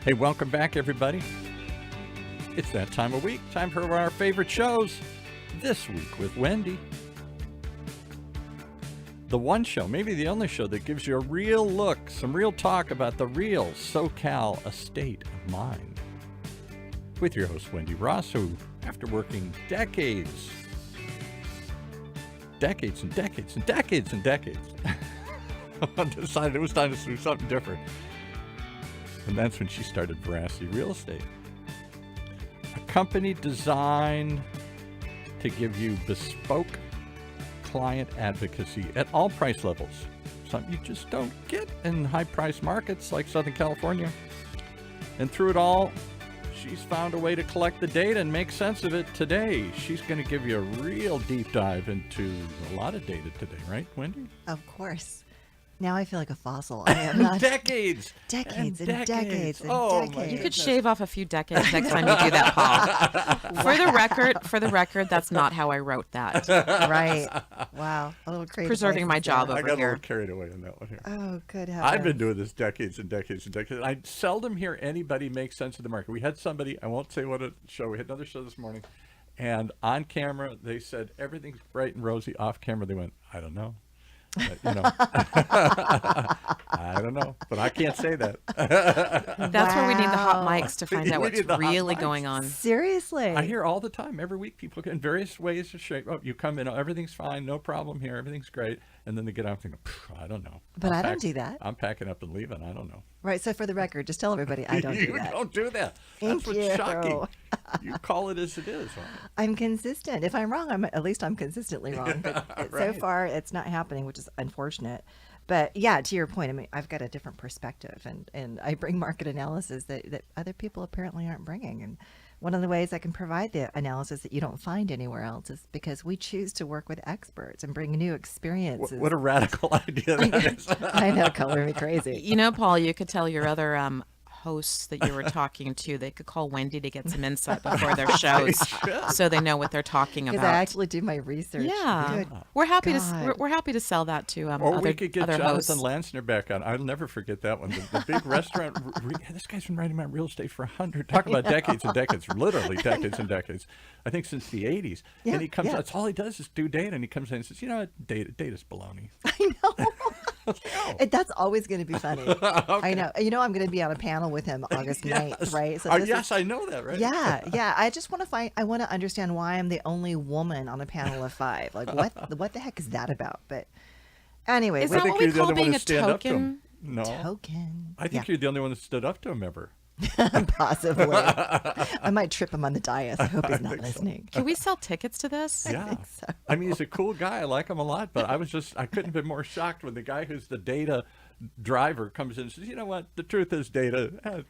Hey, welcome back, everybody. It's that time of week. Time for our favorite shows. This week with Wendy. The one show, maybe the only show that gives you a real look, some real talk about the real SoCal estate of mind. With your host, Wendy Ross, who, after working decades and decades, decided it was time to do something different. And that's when she started Veracity Real Estate. A company designed to give you bespoke client advocacy at all price levels. Something you just don't get in high-priced markets like Southern California. And through it all, she's found a way to collect the data and make sense of it today. She's going to give you a real deep dive into a lot of data today, right, Wendy? Of course. Now I feel like a fossil. I am not. Decades and decades. You could shave off a few decades next time you do that, Paul. Wow. For the record, that's not how I wrote that. Right. Wow. A little crazy. Preserving my job I over got a here. little carried away on that one here. Oh, good heavens. I've been doing this decades and decades and decades. I seldom hear anybody make sense of the market. We had somebody, I won't say what a show, we had another show this morning, and on camera they said everything's bright and rosy. Off camera they went, I don't know. I don't know, but I can't say that. That's where we need the hot mics to find out We what's need the hot really mics. going on. Seriously. I hear all the time, every week, people in various ways to shape up. You come in, everything's fine, no problem here, everything's great, and then they get out and think, I don't know. But I don't do that. I'm packing up and leaving. I don't know. Right. So for the record, just tell everybody I don't do You that. don't do that. Thank That's what's you. shocking. You call it as it is. Right? I'm consistent. If I'm wrong, at least I'm consistently wrong. But so Right. far, it's not happening, which is unfortunate. But yeah, to your point, I mean, I've got a different perspective, and I bring market analysis that other people apparently aren't bringing. And one of the ways I can provide the analysis that you don't find anywhere else is because we choose to work with experts and bring new experiences. What a radical idea that is. I know, color me crazy. You know, Paul, you could tell your other hosts that you were talking to, they could call Wendy to get some insight before their shows so they know what they're talking Because about. I actually do my research. Yeah, Good we're happy God. to we're happy to sell that to Or other, we could get other Jonathan hosts. Lansner back on. I'll never forget that one. The big restaurant. This guy's been writing about real estate for 100. Talk about decades and decades, literally decades and decades. I think since the 80s. Yeah, and he comes. yeah. That's all he does is do data. And he comes in and says, you know what, data's baloney. I know. That's always going to be funny. I know. You know, I'm going to be on a panel with him August 9th, right? So this yes, I know that, right? Yeah. I just want to I want to understand why I'm the only woman on a panel of 5. Like, what the heck is that about? But anyway, Is I that think what we you're the call only one being to a stand up to him. token? No. token. I think you're the only one that stood up to him ever. Possibly. I might trip him on the dais. I hope he's not listening. Can we sell tickets to this? Yeah. think so. I mean, he's a cool guy. I like him a lot, but I couldn't have been more shocked when the guy who's the data driver comes in and says, you know what, the truth is data.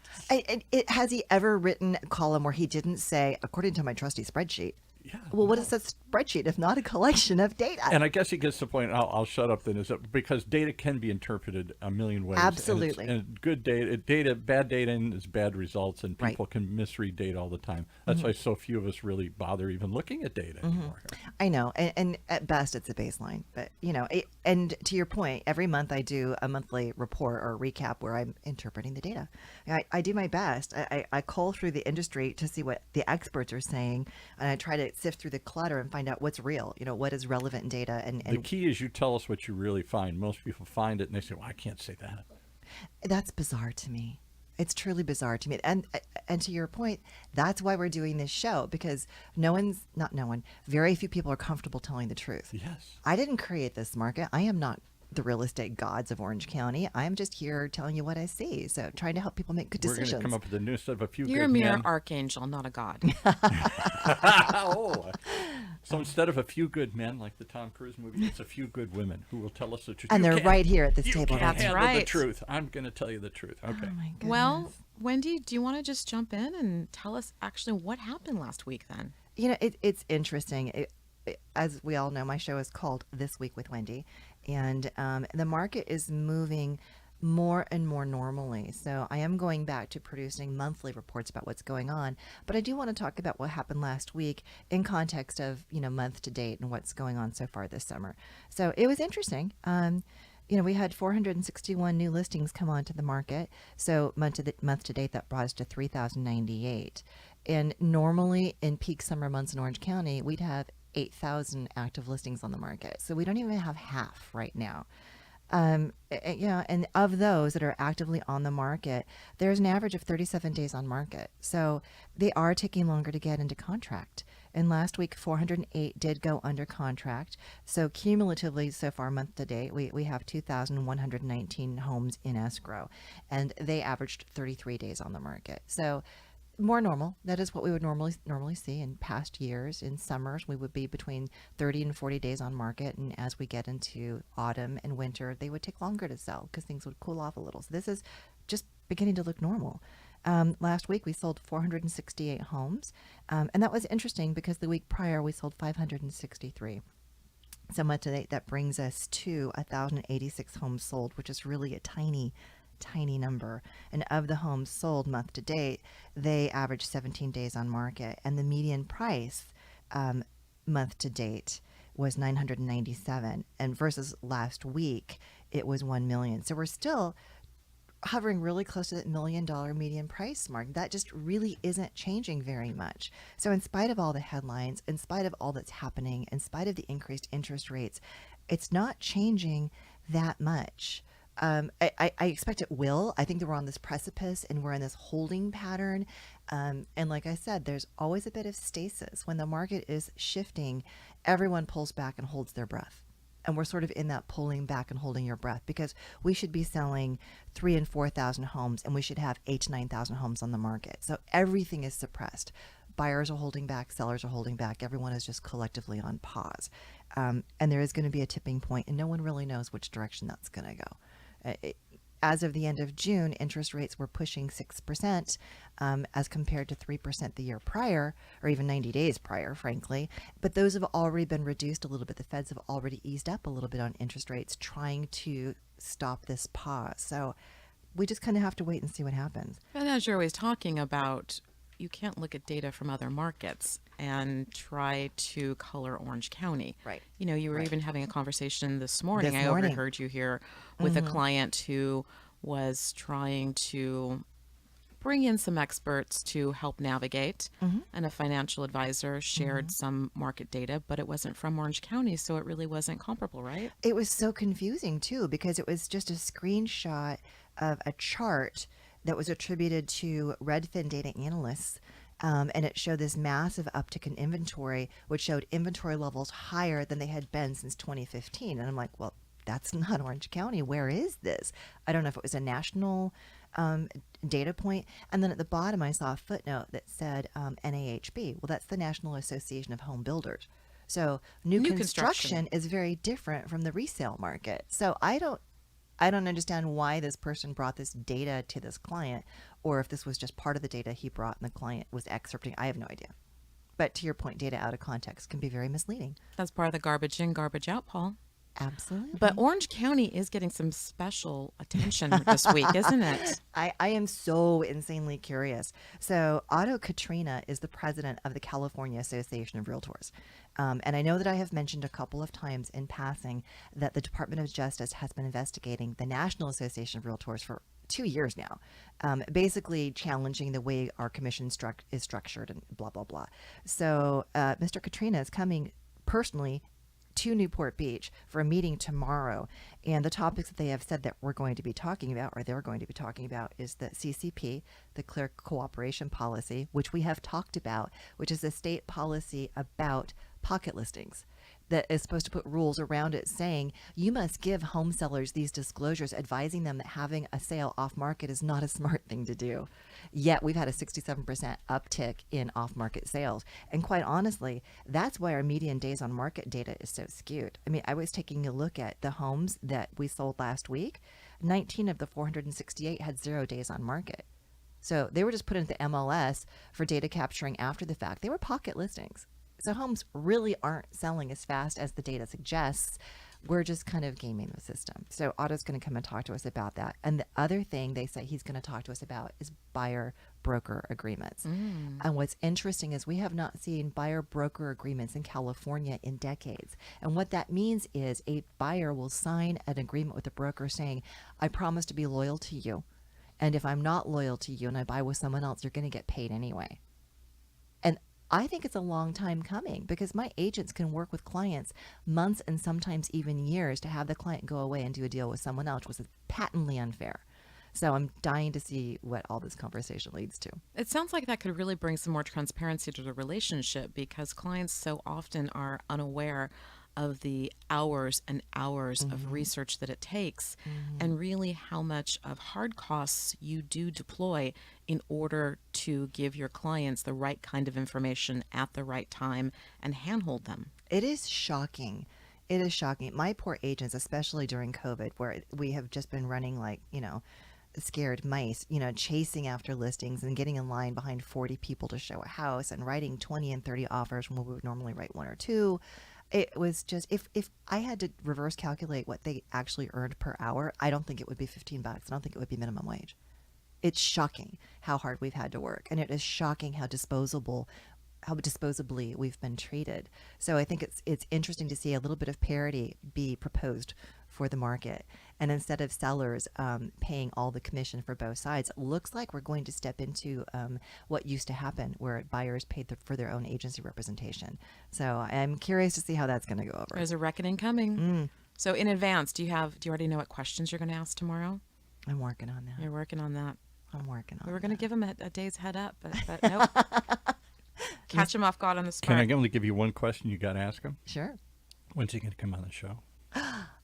Has he ever written a column where he didn't say, according to my trusty spreadsheet? Yeah. Well, what is that spreadsheet if not a collection of data? And I guess he gets the point. I'll shut up then. Is that because data can be interpreted a million ways. Absolutely. And good data, bad data is bad results, and people can misread data all the time. That's why so few of us really bother even looking at data anymore. I know, and at best it's a baseline. But and to your point, every month I do a monthly report or recap where I'm interpreting the data. I do my best. I cull through the industry to see what the experts are saying, and I try to sift through the clutter and find out what's real. What is relevant data. And The key is you tell us what you really find. Most people find it and they say, well, I can't say that. that's bizarre to me. It's truly bizarre to me. And to your point, that's why we're doing this show, because very few people are comfortable telling the truth. Yes. I didn't create this market. I am not the real estate gods of Orange County. I'm just here telling you what I see. So trying to help people make good We're decisions. going to come up with a new instead of a few You're good a mere men. archangel, not a god. So instead of a few good men like the Tom Cruise movie, it's a few good women who will tell us the truth. And You they're can't- right here at this you table. can't That's handle the right. truth. I'm going to tell you the truth. Okay. Oh my goodness. Well, Wendy, do you want to just jump in and tell us actually what happened last week then? It's interesting. As we all know, my show is called This Week with Wendy, and the market is moving more and more normally. So I am going back to producing monthly reports about what's going on, but I do want to talk about what happened last week in context of, month to date and what's going on so far this summer. So it was interesting. We had 461 new listings come onto the market. So month to date, that brought us to 3,098. And normally in peak summer months in Orange County, we'd have 8,000 active listings on the market. So we don't even have half right now. And of those that are actively on the market, there's an average of 37 days on market. So they are taking longer to get into contract. And last week, 408 did go under contract. So cumulatively, so far, month to date, we have 2,119 homes in escrow, and they averaged 33 days on the market. So more normal. That is what we would normally see in past years. In summers, we would be between 30 and 40 days on market, and as we get into autumn and winter, they would take longer to sell because things would cool off a little. So this is just beginning to look normal. Last week, we sold 468 homes, and that was interesting because the week prior, we sold 563. So month to date, that brings us to 1,086 homes sold, which is really a tiny number. And of the homes sold month to date, they average 17 days on market, and the median price month to date was 997, and versus last week it was 1 million. So we're still hovering really close to that $1 million median price mark. That just really isn't changing very much. So in spite of all the headlines, in spite of all that's happening, in spite of the increased interest rates, it's not changing that much. I expect it will. I think that we're on this precipice and we're in this holding pattern. And like I said, there's always a bit of stasis. When the market is shifting, everyone pulls back and holds their breath. And we're sort of in that pulling back and holding your breath, because we should be selling 3,000 and 4,000 homes, and we should have 8,000 to 9,000 homes on the market. So everything is suppressed. Buyers are holding back, sellers are holding back. Everyone is just collectively on pause. And there is going to be a tipping point, and no one really knows which direction that's going to go. As of the end of June, interest rates were pushing 6%, as compared to 3% the year prior, or even 90 days prior, frankly. But those have already been reduced a little bit. The Feds have already eased up a little bit on interest rates, trying to stop this pause. So we just kind of have to wait and see what happens. And as you're always talking about, you can't look at data from other markets and try to color Orange County. Right. You were Right. even having a conversation this morning. This I morning. overheard you here with a client who was trying to bring in some experts to help navigate, and a financial advisor shared some market data, but it wasn't from Orange County, so it really wasn't comparable, right? It was so confusing too, because it was just a screenshot of a chart that was attributed to Redfin data analysts. And it showed this massive uptick in inventory, which showed inventory levels higher than they had been since 2015. And I'm like, well, that's not Orange County. Where is this? I don't know if it was a national data point. And then at the bottom, I saw a footnote that said NAHB. Well, that's the National Association of Home Builders. So new construction is very different from the resale market. So I don't understand why this person brought this data to this client, or if this was just part of the data he brought and the client was excerpting. I have no idea. But to your point, data out of context can be very misleading. That's part of the garbage in, garbage out, Paul. Absolutely. But Orange County is getting some special attention this week, isn't it? I am so insanely curious. So Otto Katrina is the president of the California Association of Realtors. And I know that I have mentioned a couple of times in passing that the Department of Justice has been investigating the National Association of Realtors for 2 years now, basically challenging the way our commission is structured and blah, blah, blah. So Mr. Katrina is coming personally to Newport Beach for a meeting tomorrow. And the topics that they have said that we're going to be talking about, or they're going to be talking about, is the CCP, the Clear Cooperation Policy, which we have talked about, which is a state policy about pocket listings that is supposed to put rules around it saying you must give home sellers these disclosures, advising them that having a sale off market is not a smart thing to do. Yet we've had a 67% uptick in off market sales. And quite honestly, that's why our median days on market data is so skewed. I mean, I was taking a look at the homes that we sold last week. 19 of the 468 had 0 days on market. So they were just put into the MLS for data capturing after the fact. They were pocket listings. So homes really aren't selling as fast as the data suggests. we're just kind of gaming the system. So Otto's going to come and talk to us about that. And the other thing they say he's going to talk to us about is buyer broker agreements. And what's interesting is we have not seen buyer broker agreements in California in decades. And what that means is a buyer will sign an agreement with a broker saying, I promise to be loyal to you. And if I'm not loyal to you and I buy with someone else, you're going to get paid anyway. And I think it's a long time coming because my agents can work with clients months and sometimes even years to have the client go away and do a deal with someone else, which is patently unfair. So I'm dying to see what all this conversation leads to. It sounds like that could really bring some more transparency to the relationship because clients so often are unaware of the hours and hours of research that it takes and really how much of hard costs you do deploy in order to give your clients the right kind of information at the right time and handhold them. It is shocking. It is shocking. My poor agents, especially during COVID, where we have just been running like, scared mice, chasing after listings and getting in line behind 40 people to show a house and writing 20 and 30 offers when we would normally write 1 or 2. It was just, if I had to reverse calculate what they actually earned per hour, I don't think it would be $15. I don't think it would be minimum wage. It's shocking how hard we've had to work. And it is shocking how disposably we've been treated. So I think it's interesting to see a little bit of parity be proposed for the market. And instead of sellers paying all the commission for both sides, it looks like we're going to step into what used to happen where buyers paid for their own agency representation. So I'm curious to see how that's going to go over. There's a reckoning coming. So in advance, do you already know what questions you're going to ask tomorrow? I'm working on that. You're working on that. I'm working on We were going to that. give them a day's head up, but nope. Catch them off guard on the spot. Can I only give you one question you got to ask him? Sure. When's he going to come on the show?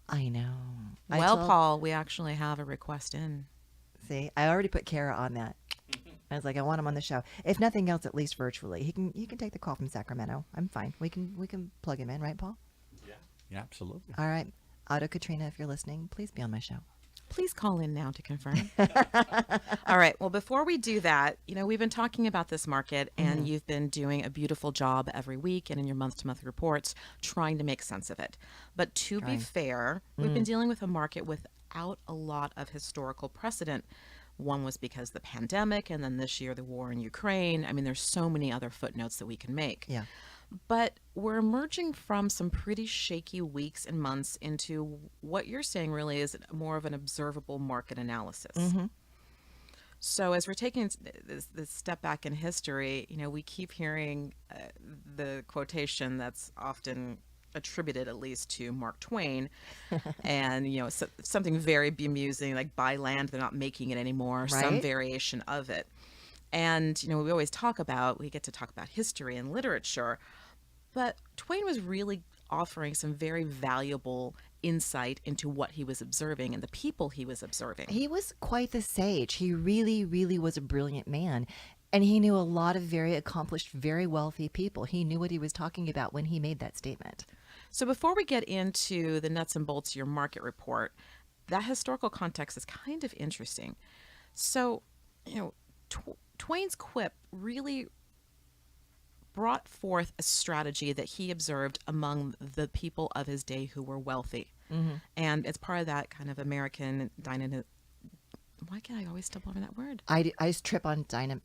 I know. Well, Paul, we actually have a request in. See, I already put Kara on that. I was like, I want him on the show. If nothing else, at least virtually. You can take the call from Sacramento. I'm fine. We can plug him in, right, Paul? Yeah, absolutely. All right. Otto Katrina, if you're listening, please be on my show. Please call in now to confirm. All right. Well, before we do that, we've been talking about this market and you've been doing a beautiful job every week and in your month-to-month reports trying to make sense of it. But to be fair, we've been dealing with a market without a lot of historical precedent. One was because the pandemic and then this year the war in Ukraine. I mean, there's so many other footnotes that we can make. Yeah. But we're emerging from some pretty shaky weeks and months into what you're saying really is more of an observable market analysis. So as we're taking this step back in history, we keep hearing the quotation that's often attributed at least to Mark Twain and, something very bemusing like buy land, they're not making it anymore, Right? some variation of it. And, we always we get to talk about history and literature, but Twain was really offering some very valuable insight into what he was observing and the people he was observing. He was quite the sage. He really, really was a brilliant man. And he knew a lot of very accomplished, very wealthy people. He knew what he was talking about when he made that statement. So before we get into the nuts and bolts of your market report, that historical context is kind of interesting. So, Twain's quip really brought forth a strategy that he observed among the people of his day who were wealthy. And it's part of that kind of American dynamism. Why can I always stumble over that word? I just trip on Dinah.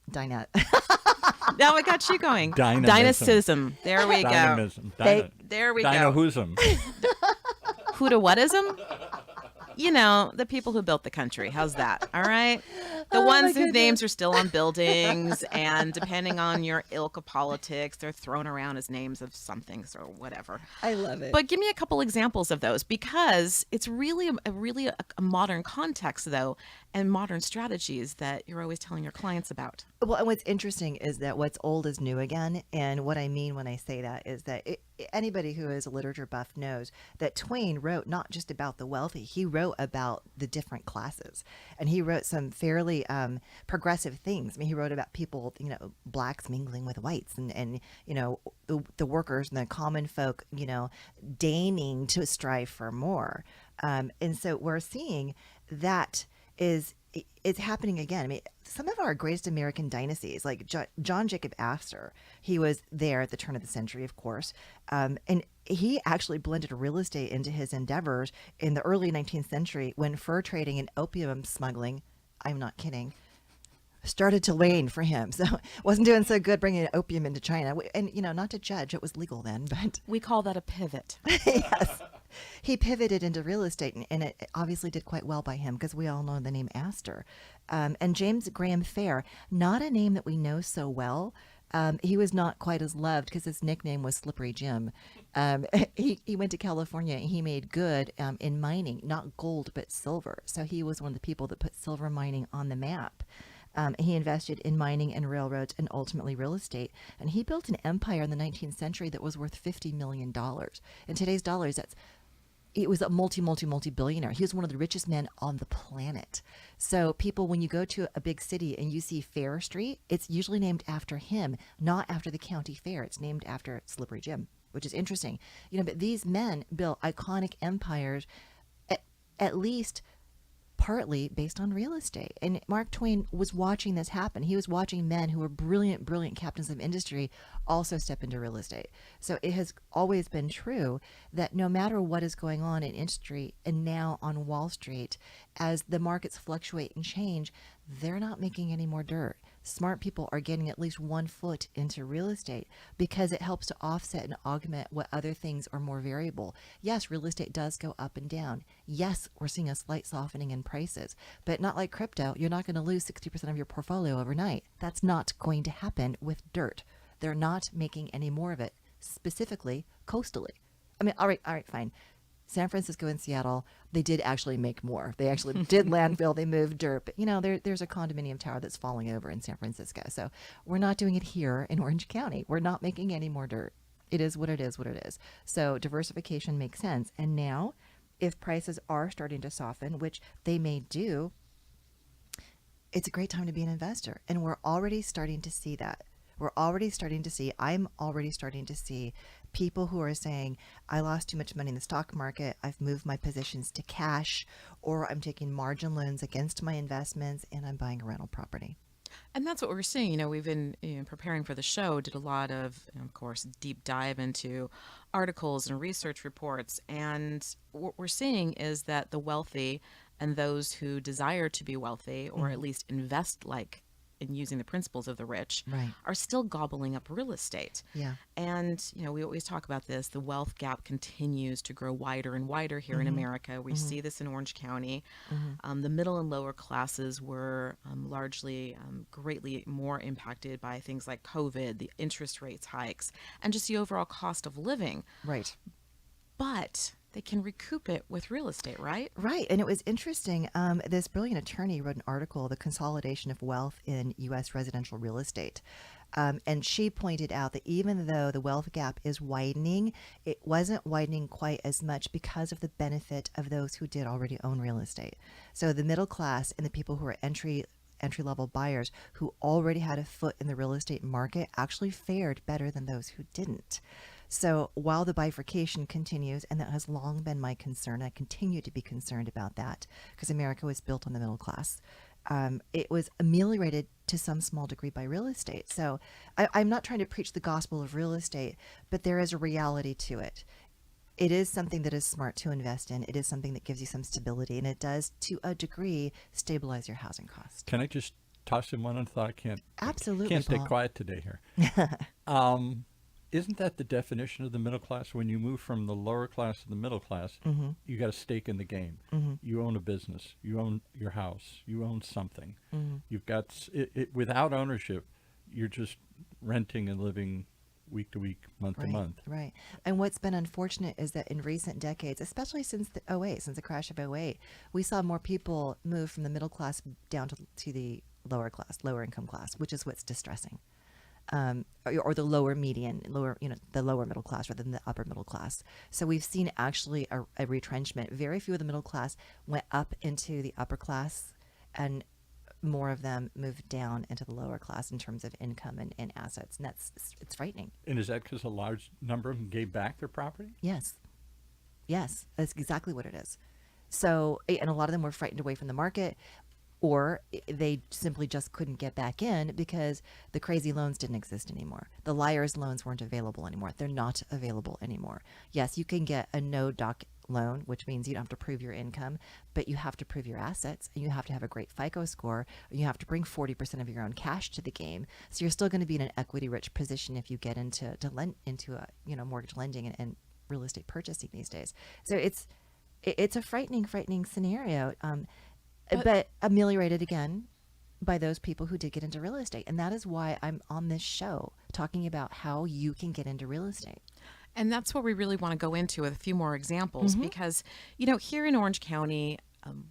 Now I got you going. Dynamism. There we go. Dynamism. There we go. Dino-whoosum. Who to whatism? The people who built the country. How's that? All right. The ones whose names are still on buildings, and depending on your ilk of politics, they're thrown around as names of something or whatever. I love it. But give me a couple examples of those, because it's really a modern context, though, and modern strategies that you're always telling your clients about. Well, and what's interesting is that what's old is new again. And what I mean when I say that is that anybody who is a literature buff knows that Twain wrote not just about the wealthy, he wrote about the different classes. And he wrote some fairly progressive things. I mean, he wrote about people, blacks mingling with whites and the workers and the common folk, deigning to strive for more. And so we're seeing that is it's happening again. I mean, some of our greatest American dynasties, like John Jacob Astor, he was there at the turn of the century, of course, and he actually blended real estate into his endeavors in the early 19th century when fur trading and opium smuggling, I'm not kidding, started to wane for him. So wasn't doing so good bringing opium into China. And, not to judge, it was legal then, but We call that a pivot. yes, he pivoted into real estate, and it obviously did quite well by him because we all know the name Astor. And James Graham Fair, not a name that we know so well. He was not quite as loved because his nickname was Slippery Jim. He went to California and he made good in mining, not gold, but silver. So he was one of the people that put silver mining on the map. He invested in mining and railroads and ultimately real estate. And he built an empire in the 19th century that was worth $50 million. In today's dollars, it was a multi-billionaire. He was one of the richest men on the planet. So people, when you go to a big city and you see Fair Street, it's usually named after him, not after the county fair. It's named after Slippery Jim, which is interesting. But these men built iconic empires, at least partly based on real estate. And Mark Twain was watching this happen. He was watching men who were brilliant captains of industry also step into real estate. So it has always been true that no matter what is going on in industry and now on Wall Street, as the markets fluctuate and change, they're not making any more dirt. Smart people are getting at least 1 foot into real estate because it helps to offset and augment what other things are more variable. Yes, real estate does go up and down. Yes, we're seeing a slight softening in prices, but not like crypto. You're not going to lose 60% of your portfolio overnight. That's not going to happen with dirt. They're not making any more of it, specifically coastally. I mean, all right, fine. San Francisco and Seattle, they did actually make more. They actually did landfill. They moved dirt. But, there's a condominium tower that's falling over in San Francisco. So we're not doing it here in Orange County. We're not making any more dirt. It is what it is, what it is. So diversification makes sense. And now, if prices are starting to soften, which they may do, it's a great time to be an investor. And we're already starting to see that. I'm already starting to see people who are saying, I lost too much money in the stock market. I've moved my positions to cash, or I'm taking margin loans against my investments and I'm buying a rental property. And that's what we're seeing. We've been preparing for the show, did a lot of, of course, deep dive into articles and research reports. And what we're seeing is that the wealthy and those who desire to be wealthy, or at least invest like in using the principles of the rich, Right. are still gobbling up real estate. Yeah. And, we always talk about this. The wealth gap continues to grow wider and wider here in America. We see this in Orange County. The middle and lower classes were largely greatly more impacted by things like COVID, the interest rates hikes, and just the overall cost of living. Right. But they can recoup it with real estate, right? Right. And it was interesting. This brilliant attorney wrote an article, The Consolidation of Wealth in U.S. Residential Real Estate. And she pointed out that even though the wealth gap is widening, it wasn't widening quite as much because of the benefit of those who did already own real estate. So the middle class and the people who are entry-level buyers who already had a foot in the real estate market actually fared better than those who didn't. So while the bifurcation continues, and that has long been my concern, I continue to be concerned about that because America was built on the middle class. It was ameliorated to some small degree by real estate. So I'm not trying to preach the gospel of real estate, but there is a reality to it. It is something that is smart to invest in. It is something that gives you some stability, and it does, to a degree, stabilize your housing costs. Can I just toss in one thought? Absolutely, Can't stay Paul. quiet today here. Isn't that the definition of the middle class? When you move from the lower class to the middle class, you got a stake in the game. You own a business. You own your house. You own something. You've got without ownership, you're just renting and living week to week, month to month. Right. And what's been unfortunate is that in recent decades, especially since the crash of '08, we saw more people move from the middle class down to the lower income class, which is what's distressing. Or the lower median, the lower middle class rather than the upper middle class. So we've seen actually a retrenchment. Very few of the middle class went up into the upper class, and more of them moved down into the lower class in terms of income and assets. And it's frightening. And is that because a large number of them gave back their property? Yes, that's exactly what it is. So, and a lot of them were frightened away from the market, or they simply just couldn't get back in because the crazy loans didn't exist anymore. The liar's loans weren't available anymore. They're not available anymore. Yes, you can get a no doc loan, which means you don't have to prove your income, but you have to prove your assets, and you have to have a great FICO score, and you have to bring 40% of your own cash to the game. So you're still going to be in an equity rich position if you get into mortgage lending and real estate purchasing these days. So it's a frightening scenario, but ameliorated again by those people who did get into real estate. And that is why I'm on this show talking about how you can get into real estate. And that's what we really want to go into with a few more examples because, you know, here in Orange County,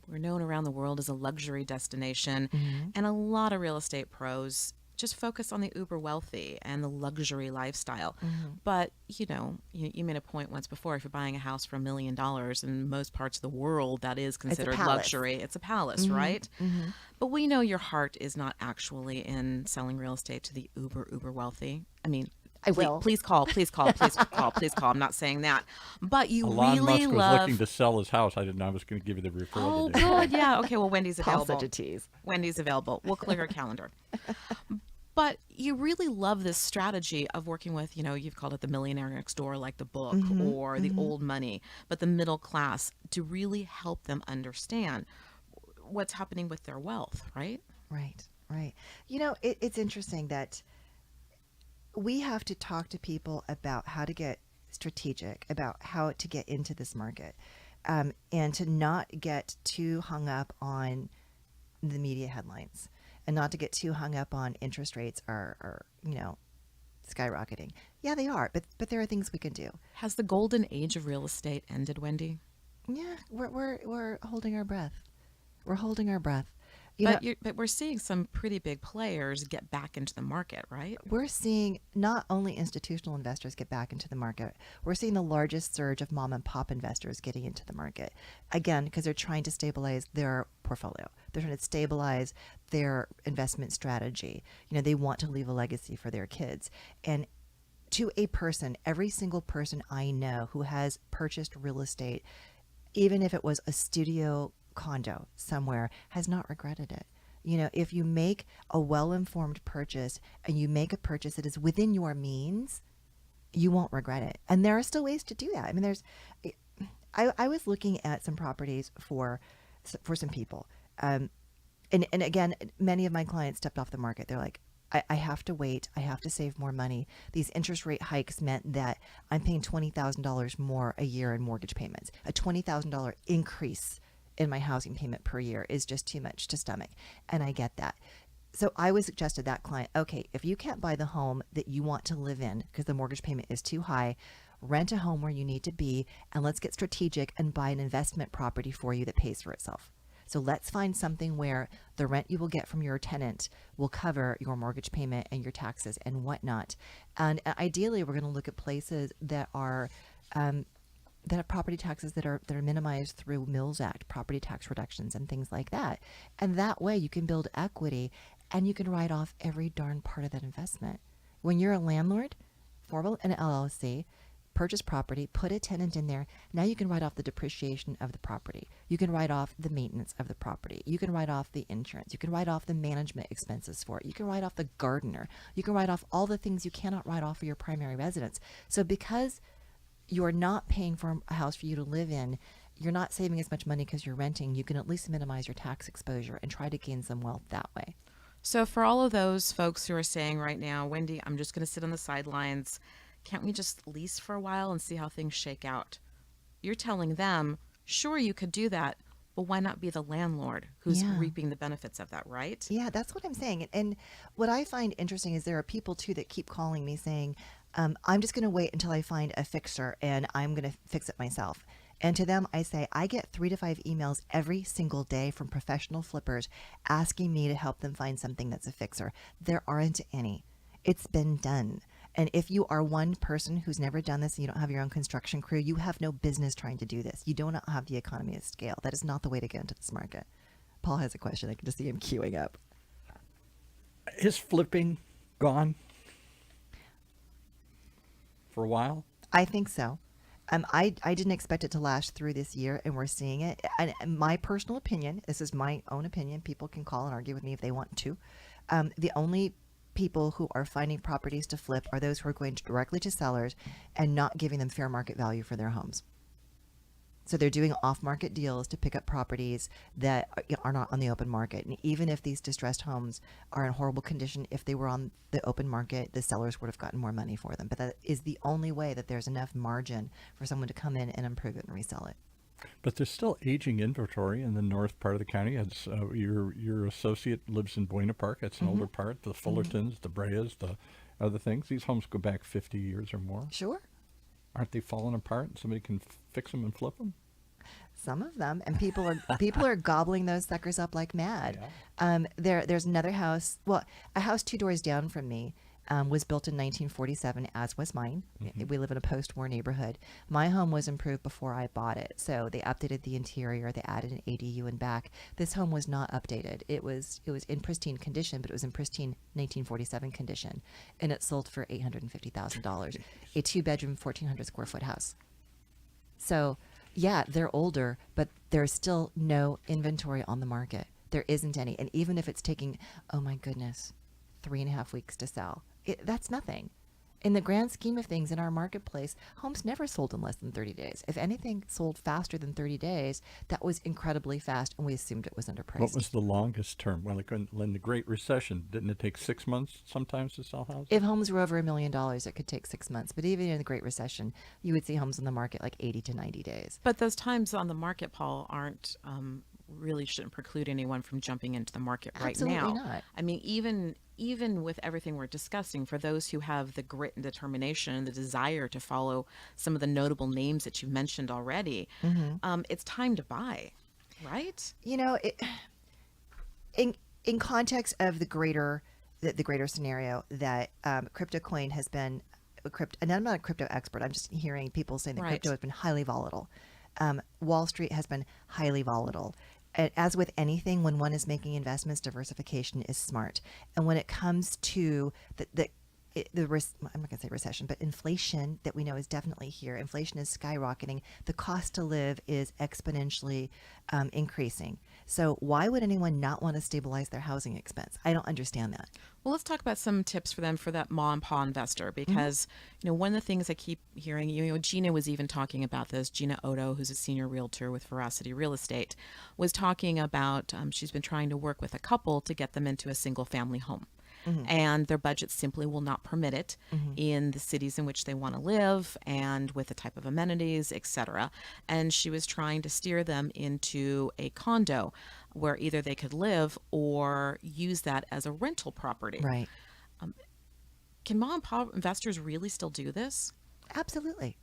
we're known around the world as a luxury destination, and a lot of real estate pros just focus on the uber wealthy and the luxury lifestyle. But, you know, you made a point once before, if you're buying a house for $1 million in most parts of the world, that is considered luxury. It's a palace, right? But we know your heart is not actually in selling real estate to the uber wealthy. I mean, I will. Please call. I'm not saying that. But you Elon really Musk love... was looking to sell his house. I didn't know I was going to give you the referral Oh, today. good. Yeah. Okay. Well, Wendy's Paul's available. such a tease. Wendy's available. We'll clear her calendar. But you really love this strategy of working with, you know, you've called it the millionaire next door, like the book, or the old money, but the middle class, to really help them understand what's happening with their wealth, right? Right. You know, it's interesting that we have to talk to people about how to get strategic, about how to get into this market, and to not get too hung up on the media headlines, and not to get too hung up on interest rates are skyrocketing. Yeah, they are, but there are things we can do. Has the golden age of real estate ended, Wendy? Yeah, we're holding our breath. We're holding our breath. But we're seeing some pretty big players get back into the market, right? We're seeing not only institutional investors get back into the market, we're seeing the largest surge of mom and pop investors getting into the market. Again, because they're trying to stabilize their portfolio. They're trying to stabilize their investment strategy. You know, they want to leave a legacy for their kids. And to a person, every single person I know who has purchased real estate, even if it was a studio condo somewhere, has not regretted it. You know, if you make a well-informed purchase and you make a purchase that is within your means, you won't regret it. And there are still ways to do that. I mean, I was looking at some properties for some people. And again, many of my clients stepped off the market. They're like, I have to wait. I have to save more money. These interest rate hikes meant that I'm paying $20,000 more a year in mortgage payments. A $20,000 increase in my housing payment per year is just too much to stomach. And I get that. So I would suggest to that client, okay, if you can't buy the home that you want to live in because the mortgage payment is too high, rent a home where you need to be, and let's get strategic and buy an investment property for you that pays for itself. So let's find something where the rent you will get from your tenant will cover your mortgage payment and your taxes and whatnot. And ideally, we're going to look at places that are that have property taxes that are minimized through Mills Act, property tax reductions and things like that. And that way you can build equity and you can write off every darn part of that investment. When you're a landlord, form an LLC, purchase property, put a tenant in there. Now you can write off the depreciation of the property. You can write off the maintenance of the property. You can write off the insurance. You can write off the management expenses for it. You can write off the gardener. You can write off all the things you cannot write off for your primary residence. So because you're not paying for a house for you to live in, you're not saving as much money because you're renting, you can at least minimize your tax exposure and try to gain some wealth that way. So for all of those folks who are saying right now, Wendy, I'm just going to sit on the sidelines, can't we just lease for a while and see how things shake out? You're telling them, sure, you could do that, but why not be the landlord who's reaping the benefits of that, right? Yeah, that's what I'm saying. And what I find interesting is there are people, too, that keep calling me saying, I'm just going to wait until I find a fixer and I'm going to fix it myself. And to them, I say, I get 3 to 5 emails every single day from professional flippers asking me to help them find something that's a fixer. There aren't any. It's been done. And if you are one person who's never done this and you don't have your own construction crew, you have no business trying to do this. You do not have the economy of scale. That is not the way to get into this market. Paul has a question. I can just see him queuing up. Is flipping gone for a while? I think so. I didn't expect it to last through this year, and we're seeing it. And my personal opinion, this is my own opinion. People can call and argue with me if they want to. The only people who are finding properties to flip are those who are going directly to sellers and not giving them fair market value for their homes. So they're doing off-market deals to pick up properties that are not on the open market. And even if these distressed homes are in horrible condition, if they were on the open market, the sellers would have gotten more money for them. But that is the only way that there's enough margin for someone to come in and improve it and resell it. But there's still aging inventory in the north part of the county. It's, your associate lives in Buena Park. That's an older part. The Fullertons, the Breas, the other things. These homes go back 50 years or more. Sure. Aren't they falling apart? Somebody can fix them and flip them. Some of them, and people are gobbling those suckers up like mad. Yeah. There's another house. Well, a house 2 doors down from me was built in 1947, as was mine. We live in a post-war neighborhood. My home was improved before I bought it, so they updated the interior. They added an ADU in back. This home was not updated. It was in pristine condition, but it was in pristine 1947 condition, and it sold for $850,000. A 2-bedroom, 1,400 square foot house. So, yeah, they're older, but there's still no inventory on the market. There isn't any, and even if it's taking, oh my goodness, 3.5 weeks to sell, that's nothing. In the grand scheme of things in our marketplace, homes never sold in less than 30 days. If anything sold faster than 30 days, that was incredibly fast, and we assumed it was underpriced. What was the longest term? Well, like in the Great Recession, didn't it take 6 months sometimes to sell houses? If homes were over $1 million, it could take 6 months. But even in the Great Recession, you would see homes on the market like 80 to 90 days. But those times on the market, Paul, aren't really shouldn't preclude anyone from jumping into the market right now. Absolutely not. I mean, even with everything we're discussing, for those who have the grit and determination and the desire to follow some of the notable names that you've mentioned already, it's time to buy, right? You know, in context of the greater scenario that CryptoCoin has been and I'm not a crypto expert. I'm just hearing people saying that Right. crypto has been highly volatile. Wall Street has been highly volatile. And as with anything, when one is making investments, diversification is smart. And when it comes to I'm not going to say recession, but inflation that we know is definitely here. Inflation is skyrocketing. The cost to live is exponentially increasing. So why would anyone not want to stabilize their housing expense? I don't understand that. Well, let's talk about some tips for them for that ma and pa investor, because one of the things I keep hearing, Gina was even talking about this. Gina Odo, who's a senior realtor with Veracity Real Estate, was talking about she's been trying to work with a couple to get them into a single family home. And their budget simply will not permit it in the cities in which they want to live and with the type of amenities, etc. And she was trying to steer them into a condo where either they could live or use that as a rental property. Right. Can mom and pop investors really still do this? Absolutely.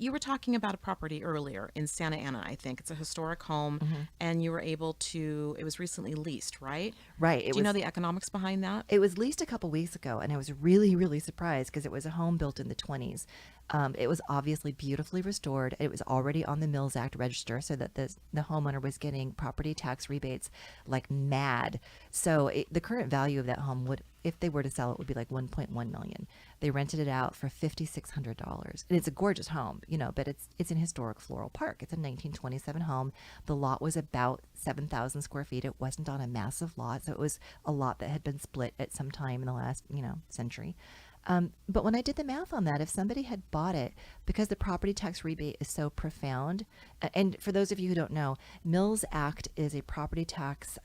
You were talking about a property earlier in Santa Ana, I think. It's a historic home, and you were able to, it was recently leased, right? Right. Do you know the economics behind that? It was leased a couple weeks ago, and I was really, really surprised because it was a home built in the 20s. It was obviously beautifully restored. It was already on the Mills Act register, so that the homeowner was getting property tax rebates like mad. So the current value of that home would, if they were to sell it, would be like $1.1 million. They rented it out for $5,600, and it's a gorgeous home, but it's in historic Floral Park. It's a 1927 home. The lot was about 7,000 square feet. It wasn't on a massive lot, so it was a lot that had been split at some time in the last century. But when I did the math on that, if somebody had bought it, because the property tax rebate is so profound, and for those of you who don't know, Mills Act is a property tax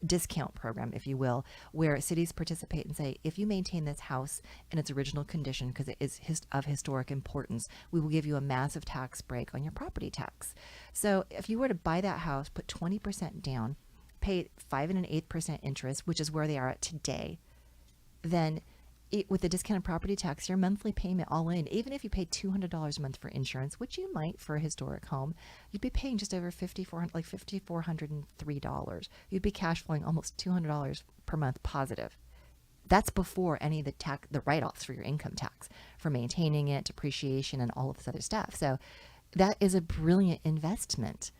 discount program, if you will, where cities participate and say, if you maintain this house in its original condition because it is of historic importance, we will give you a massive tax break on your property tax. So if you were to buy that house, put 20% down, pay 5 1/8% interest, which is where they are at today, then with the discounted property tax, your monthly payment all in, even if you paid $200 a month for insurance, which you might for a historic home, you'd be paying just over $5,403. You'd be cash flowing almost $200 per month positive. That's before any of the write-offs for your income tax, for maintaining it, depreciation, and all of this other stuff. So that is a brilliant investment.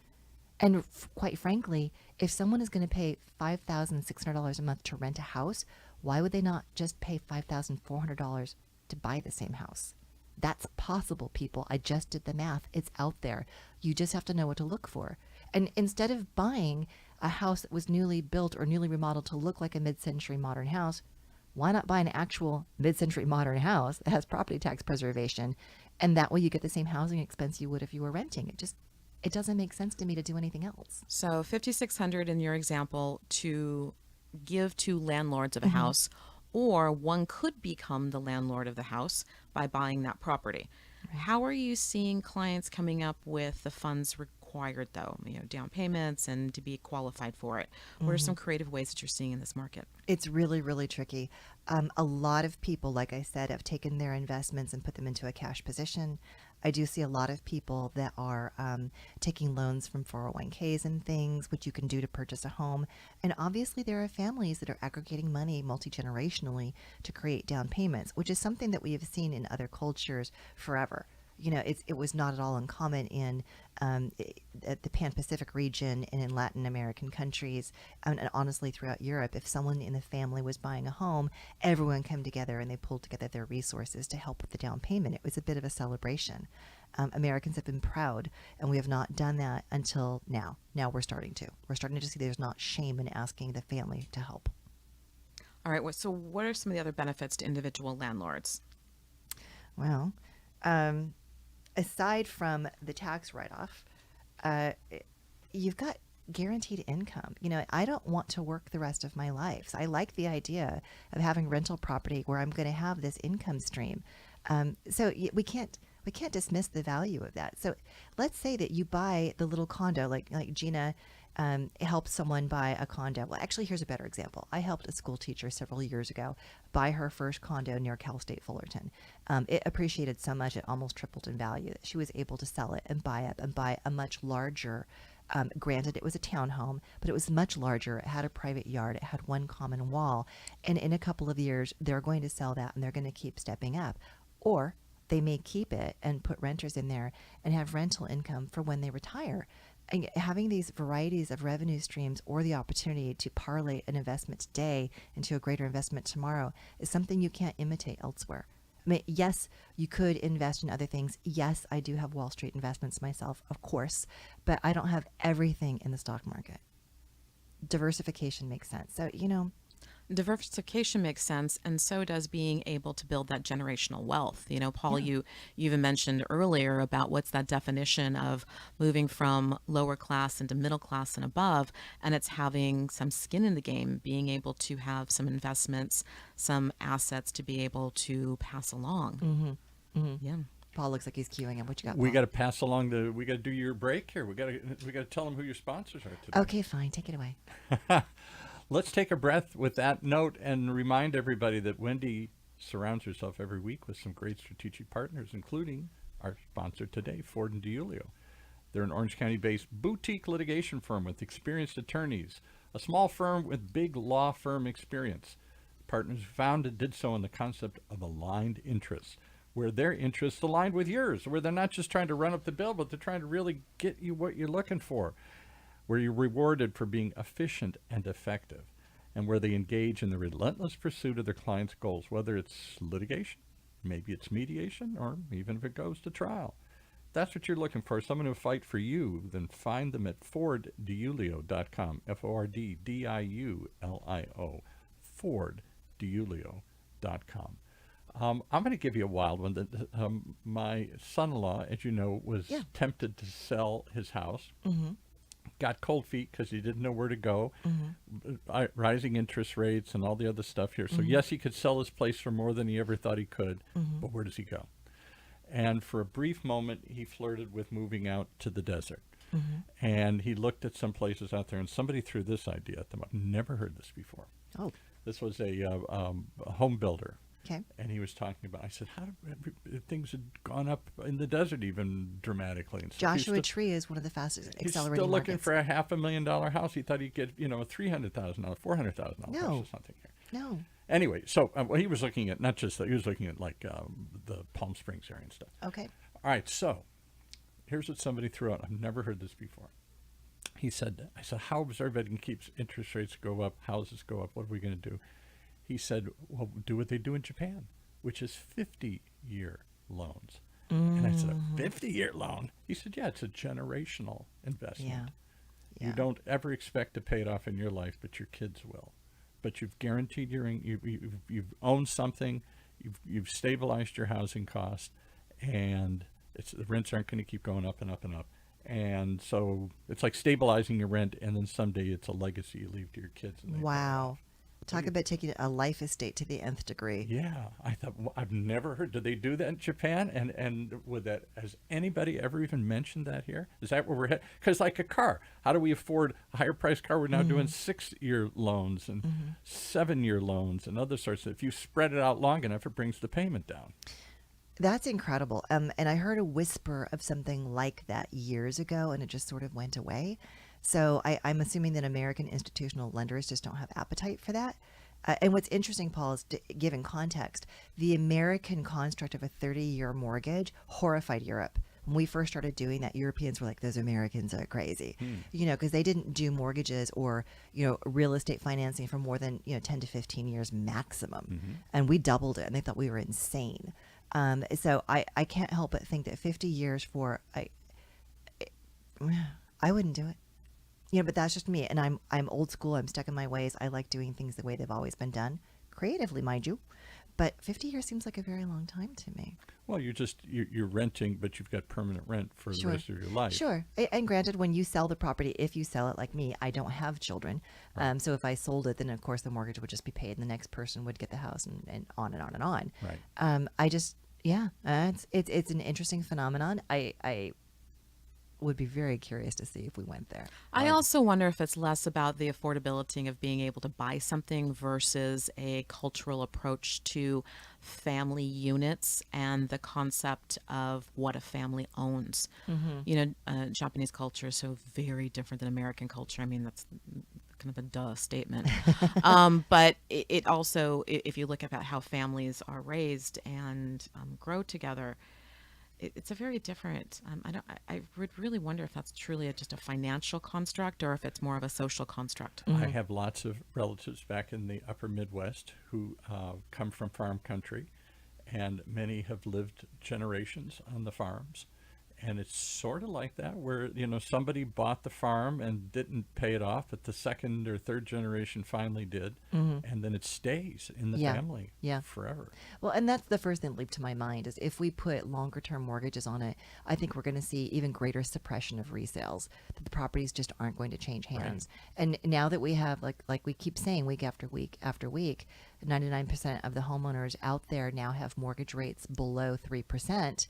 And quite frankly, if someone is going to pay $5,600 a month to rent a house, why would they not just pay $5,400 to buy the same house? That's possible, people. I just did the math. It's out there. You just have to know what to look for. And instead of buying a house that was newly built or newly remodeled to look like a mid-century modern house, why not buy an actual mid-century modern house that has property tax preservation? And that way you get the same housing expense you would if you were renting. It doesn't make sense to me to do anything else. So 5,600 in your example to give to landlords of a house, or one could become the landlord of the house by buying that property. How are you seeing clients coming up with the funds required, though? Down payments and to be qualified for it. What are some creative ways that you're seeing in this market? It's really, really tricky. A lot of people, like I said, have taken their investments and put them into a cash position. I do see a lot of people that are taking loans from 401ks and things, which you can do to purchase a home. And obviously, there are families that are aggregating money multi-generationally to create down payments, which is something that we have seen in other cultures forever. It was not at all uncommon in the Pan-Pacific region and in Latin American countries, and honestly throughout Europe. If someone in the family was buying a home, everyone came together and they pulled together their resources to help with the down payment. It was a bit of a celebration. Americans have been proud, and we have not done that until now. Now we're starting to. We're starting to see there's not shame in asking the family to help. All right. So what are some of the other benefits to individual landlords? Well, aside from the tax write-off, you've got guaranteed income. I don't want to work the rest of my life. So I like the idea of having rental property where I'm going to have this income stream. So we can't dismiss the value of that. So let's say that you buy the little condo, like Gina helped someone buy a condo. Well, actually, here's a better example. I helped a school teacher several years ago buy her first condo near Cal State Fullerton. It appreciated so much, it almost tripled in value, that she was able to sell it and buy up and buy a much larger, granted, it was a townhome, but it was much larger. It had a private yard. It had one common wall. And in a couple of years, they're going to sell that and they're going to keep stepping up. Or they may keep it and put renters in there and have rental income for when they retire. And having these varieties of revenue streams or the opportunity to parlay an investment today into a greater investment tomorrow is something you can't imitate elsewhere. I mean, yes, you could invest in other things. Yes, I do have Wall Street investments myself, of course, but I don't have everything in the stock market. Diversification makes sense. So, Diversification makes sense, and so does being able to build that generational wealth. Paul, you even mentioned earlier about what's that definition of moving from lower class into middle class and above, and it's having some skin in the game, being able to have some investments, some assets to be able to pass along. Yeah. Paul looks like he's queuing up. What you got, We Paul? got to pass along we got to do your break here. We got to tell them who your sponsors are today. Okay, fine. Take it away. Let's take a breath with that note and remind everybody that Wendy surrounds herself every week with some great strategic partners, including our sponsor today, Ford & DiIulio. They're an Orange County-based boutique litigation firm with experienced attorneys, a small firm with big law firm experience. Partners founded did so on the concept of aligned interests, where their interests aligned with yours, where they're not just trying to run up the bill, but they're trying to really get you what you're looking for, where you're rewarded for being efficient and effective, and where they engage in the relentless pursuit of their clients' goals, whether it's litigation, maybe it's mediation, or even if it goes to trial. That's what you're looking for, someone who will fight for you. Then find them at FordDiulio.com, FordDiulio, FordDiulio.com. I'm going to give you a wild one. That my son-in-law, as you know, was tempted to sell his house. Got cold feet because he didn't know where to go. Rising interest rates and all the other stuff here. So yes, he could sell his place for more than he ever thought he could, but where does he go? And for a brief moment, he flirted with moving out to the desert. And he looked at some places out there, and somebody threw this idea at them. I've never heard this before. Oh. This was a home builder. Okay. And he was talking about, I said, how things had gone up in the desert even dramatically. And stuff. Joshua Tree is one of the fastest He's accelerating still looking markets. for a $500,000 house. He thought he'd get, a $300,000, $400,000 house or something here. No. Anyway, so he was looking at not just that, he was looking at like the Palm Springs area and stuff. Okay. All right, so here's what somebody threw out. I've never heard this before. I said, how is everybody going to keep interest rates go up, houses go up? What are we going to do? He said, well, do what they do in Japan, which is 50-year loans. And I said, a 50-year loan? He said, yeah, it's a generational investment. Yeah. You don't ever expect to pay it off in your life, but your kids will. But you've guaranteed you've owned something, you've stabilized your housing cost, and the rents aren't going to keep going up and up and up. And so it's like stabilizing your rent, and then someday it's a legacy you leave to your kids. And they pay it Wow. off. Talk about taking a life estate to the nth degree. Yeah, I thought, well, I've never heard. Do they do that in Japan? And with that, has anybody ever even mentioned that here? Is that where we're headed? Because like a car, how do we afford a higher price car? We're now doing 6-year loans and 7-year loans and other sorts. If you spread it out long enough, it brings the payment down. That's incredible. And I heard a whisper of something like that years ago, and it just sort of went away. So I'm assuming that American institutional lenders just don't have appetite for that. And what's interesting, Paul, is given context, the American construct of a 30-year mortgage horrified Europe. When we first started doing that, Europeans were like, those Americans are crazy, because they didn't do mortgages or, real estate financing for more than, 10 to 15 years maximum. And we doubled it, and they thought we were insane. So I can't help but think that 50 years I wouldn't do it. But that's just me, and I'm old school. I'm stuck in my ways. I like doing things the way they've always been done, creatively, mind you. But 50 years seems like a very long time to me. Well, you're renting, but you've got permanent rent for the rest of your life. Sure. And granted, when you sell the property, if you sell it like me, I don't have children. Right. So if I sold it, then of course the mortgage would just be paid, and the next person would get the house, and on and on and on. Right. It's an interesting phenomenon. I would be very curious to see if we went there. I also wonder if it's less about the affordability of being able to buy something versus a cultural approach to family units and the concept of what a family owns. Japanese culture is so very different than American culture. I mean, that's kind of a duh statement. But it also, if you look at how families are raised and grow together, it's a very different. I would really wonder if that's truly just a financial construct or if it's more of a social construct. I have lots of relatives back in the upper Midwest who come from farm country, and many have lived generations on the farms. And it's sort of like that, where somebody bought the farm and didn't pay it off, but the second or third generation finally did, and then it stays in the family forever. Well, and that's the first thing that leaped to my mind is if we put longer term mortgages on it, I think we're going to see even greater suppression of resales. That the properties just aren't going to change hands. Right. And now that we have, like we keep saying, week after week after week, 99% of the homeowners out there now have mortgage rates below 3%,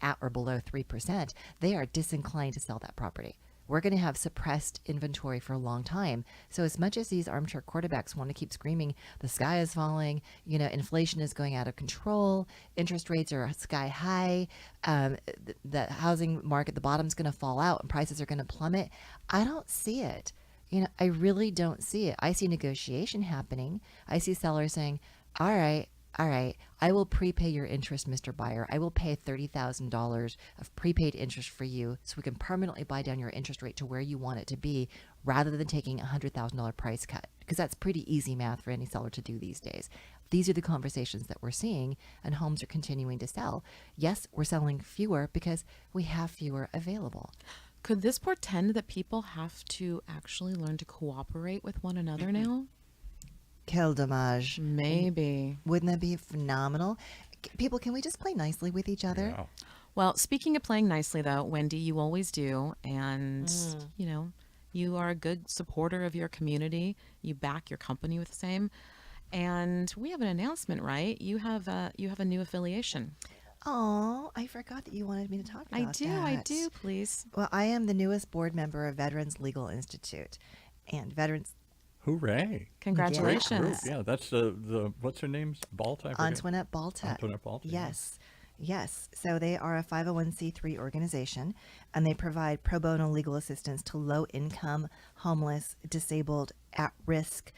at or below 3%. They are disinclined to sell that property. We're going to have suppressed inventory for a long time. So as much as these armchair quarterbacks want to keep screaming, the sky is falling, inflation is going out of control, interest rates are sky high, the housing market, the bottom's going to fall out and prices are going to plummet, I don't see it. I really don't see it. I see negotiation happening. I see sellers saying, all right, I will prepay your interest, Mr. Buyer. I will pay $30,000 of prepaid interest for you so we can permanently buy down your interest rate to where you want it to be rather than taking a $100,000 price cut, because that's pretty easy math for any seller to do these days. These are the conversations that we're seeing, and homes are continuing to sell. Yes, we're selling fewer because we have fewer available. Could this portend that people have to actually learn to cooperate with one another now? Quel dommage. Maybe. Wouldn't that be phenomenal? People, can we just play nicely with each other? Yeah. Well, speaking of playing nicely, though, Wendy, you always do. And, you are a good supporter of your community. You back your company with the same. And we have an announcement, right? You have a new affiliation. Oh, I forgot that you wanted me to talk about that. I do, please. Well, I am the newest board member of Veterans Legal Institute. And Veterans... Hooray. Congratulations. Great group. Yeah, that's the what's her name? Balta? Antoinette Balta. Antoinette Balta. Yes. So they are a 501c3 organization, and they provide pro bono legal assistance to low-income, homeless, disabled, at-risk,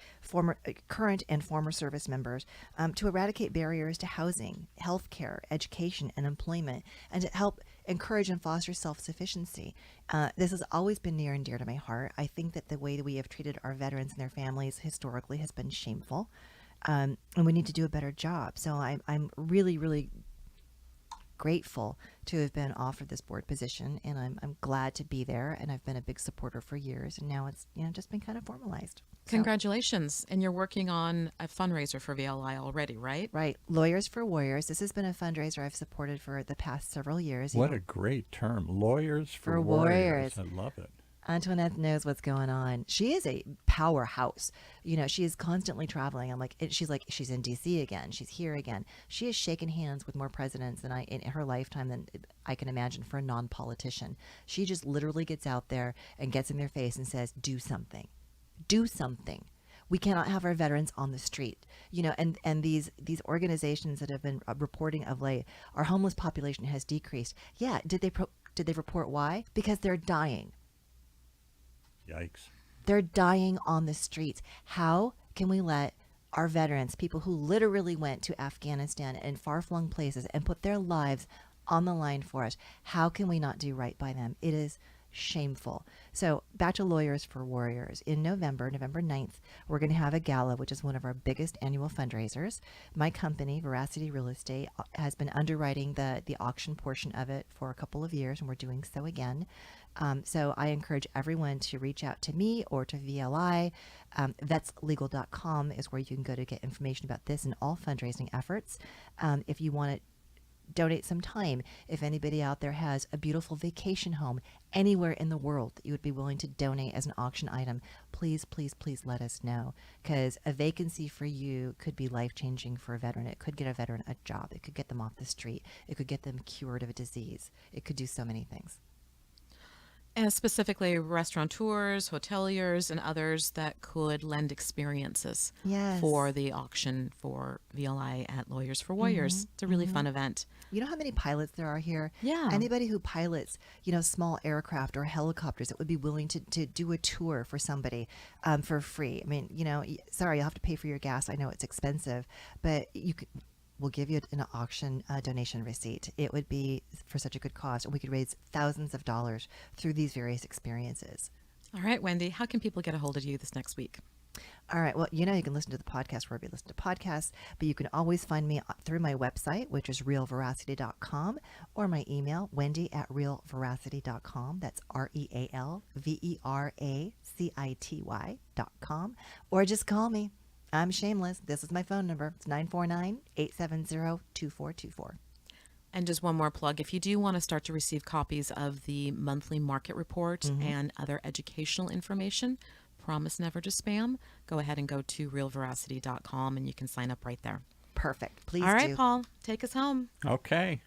current and former service members to eradicate barriers to housing, healthcare, education, and employment, and to help encourage and foster self-sufficiency. This has always been near and dear to my heart. I think that the way that we have treated our veterans and their families historically has been shameful, and we need to do a better job. So I'm really, really grateful to have been offered this board position, and I'm glad to be there. And I've been a big supporter for years, and now it's just been kind of formalized. So, Congratulations. And you're working on a fundraiser for VLI already, right? right, Lawyers for Warriors. This has been a fundraiser I've supported for the past several years. What a great term. Lawyers for For warriors. warriors. I love it. Antoinette knows what's going on. She is a powerhouse. She is constantly traveling. I'm like, she's in DC again. She's here again. She has shaken hands with more presidents than in her lifetime than I can imagine for a non-politician. She just literally gets out there and gets in their face and says, do something. Do something. We cannot have our veterans on the street, and these organizations that have been reporting of late, our homeless population has decreased. Yeah. Did they report why? Because they're dying. Yikes. They're dying on the streets. How can we let our veterans, people who literally went to Afghanistan and far-flung places and put their lives on the line for us, how can we not do right by them? It is shameful. So back to Lawyers for Warriors. In November 9th, we're going to have a gala, which is one of our biggest annual fundraisers. My company, Veracity Real Estate, has been underwriting the auction portion of it for a couple of years, and we're doing so again. So I encourage everyone to reach out to me or to VLI. Vetslegal.com is where you can go to get information about this and all fundraising efforts. If you want to donate some time, if anybody out there has a beautiful vacation home anywhere in the world that you would be willing to donate as an auction item, please, please, please let us know, because a vacancy for you could be life-changing for a veteran. It could get a veteran a job. It could get them off the street. It could get them cured of a disease. It could do so many things. And specifically restaurateurs, hoteliers, and others that could lend experiences Yes. for the auction for VLI at Lawyers for Warriors. It's a really fun event. You know how many pilots there are here? Yeah. Anybody who pilots, small aircraft or helicopters that would be willing to do a tour for somebody for free. I mean, sorry, you'll have to pay for your gas. I know it's expensive, but we'll give you an auction donation receipt. It would be for such a good cause, and we could raise thousands of dollars through these various experiences. All right, Wendy, how can people get a hold of you this next week? All right. Well, you can listen to the podcast wherever you listen to podcasts, but you can always find me through my website, which is realveracity.com, or my email, wendy@realveracity.com. That's REALVERACITY.com. Or just call me. I'm shameless. This is my phone number. It's 949-870-2424. And just one more plug. If you do want to start to receive copies of the monthly market report and other educational information, promise never to spam, go ahead and go to realveracity.com and you can sign up right there. Perfect. Please All right, do. Paul, take us home. Okay.